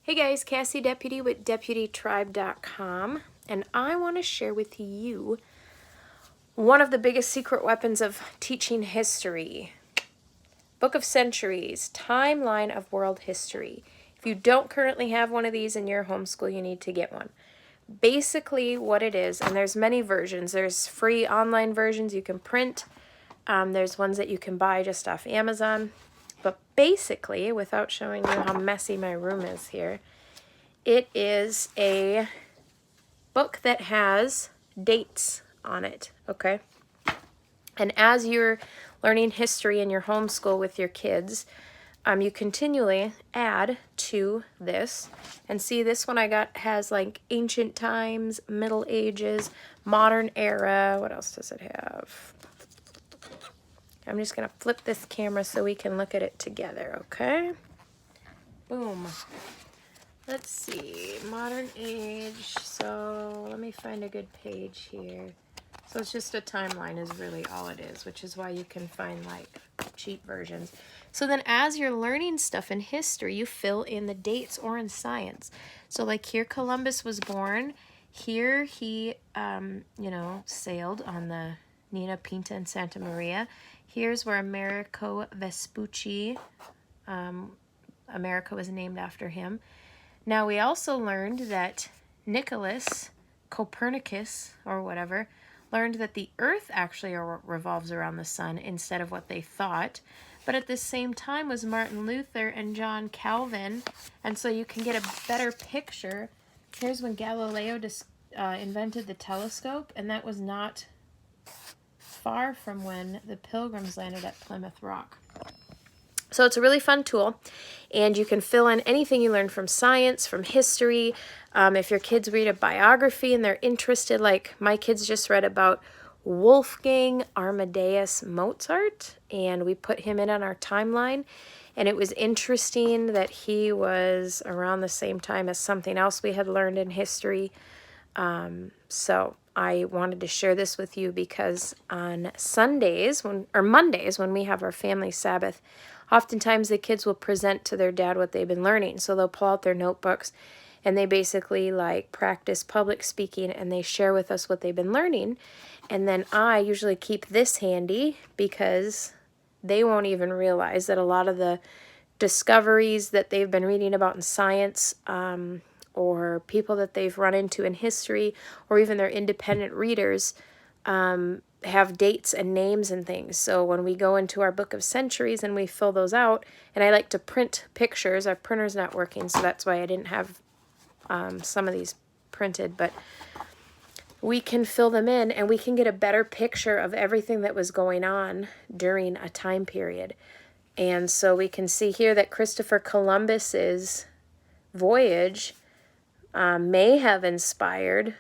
Hey guys, Cassie Deputy with DeputyTribe.com, and I want to share with you one of the biggest secret weapons of teaching history. Book of Centuries, Timeline of World History. If you don't currently have one of these in your homeschool, you need to get one. Basically what it is, and there's many versions. There's free online versions you can print. There's ones that you can buy just off Amazon. But basically, without showing you how messy my room is here, it is a book that has dates on it, okay? And as you're learning history in your homeschool with your kids, you continually add to this. And see, this one I got has like ancient times, Middle Ages, modern era. What else does it have? I'm just going to flip this camera so we can look at it together, okay? Boom. Let's see, modern age. So let me find a good page here. So it's just a timeline is really all it is, which is why you can find like cheap versions. So then as you're learning stuff in history, you fill in the dates, or in science. So like here Columbus was born. Here he, sailed on the Nina, Pinta, and Santa Maria. Here's where Amerigo Vespucci, America was named after him. Now we also learned that Nicholas Copernicus, or whatever, learned that the earth actually revolves around the sun instead of what they thought. But at the same time was Martin Luther and John Calvin. And so you can get a better picture. Here's when Galileo invented the telescope, and that was not far from when the Pilgrims landed at Plymouth Rock. So it's a really fun tool, and you can fill in anything you learn from science, from history. If your kids read a biography and they're interested, like my kids just read about Wolfgang Amadeus Mozart, and we put him in on our timeline. And it was interesting that he was around the same time as something else we had learned in history. So I wanted to share this with you because on Mondays, when we have our family Sabbath, oftentimes the kids will present to their dad what they've been learning. So they'll pull out their notebooks and they basically like practice public speaking, and they share with us what they've been learning. And then I usually keep this handy because they won't even realize that a lot of the discoveries that they've been reading about in science, or people that they've run into in history, or even their independent readers, have dates and names and things. So when we go into our Book of Centuries and we fill those out, and I like to print pictures, our printer's not working, so that's why I didn't have some of these printed, but we can fill them in and we can get a better picture of everything that was going on during a time period. And so we can see here that Christopher Columbus's voyage may have inspired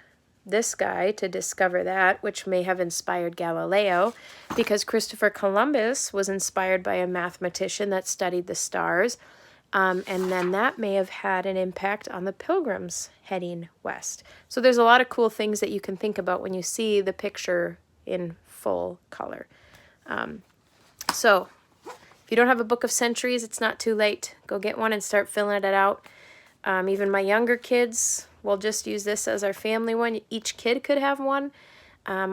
this guy to discover that, which may have inspired Galileo, because Christopher Columbus was inspired by a mathematician that studied the stars, and then that may have had an impact on the Pilgrims heading west. So there's a lot of cool things that you can think about when you see the picture in full color. So if you don't have a Book of Centuries, it's not too late. Go get one and start filling it out. Even my younger kids will just use this as our family one. Each kid could have one,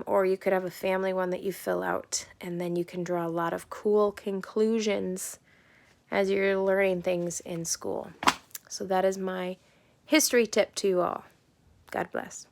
or you could have a family one that you fill out, and then you can draw a lot of cool conclusions as you're learning things in school. So that is my history tip to you all. God bless.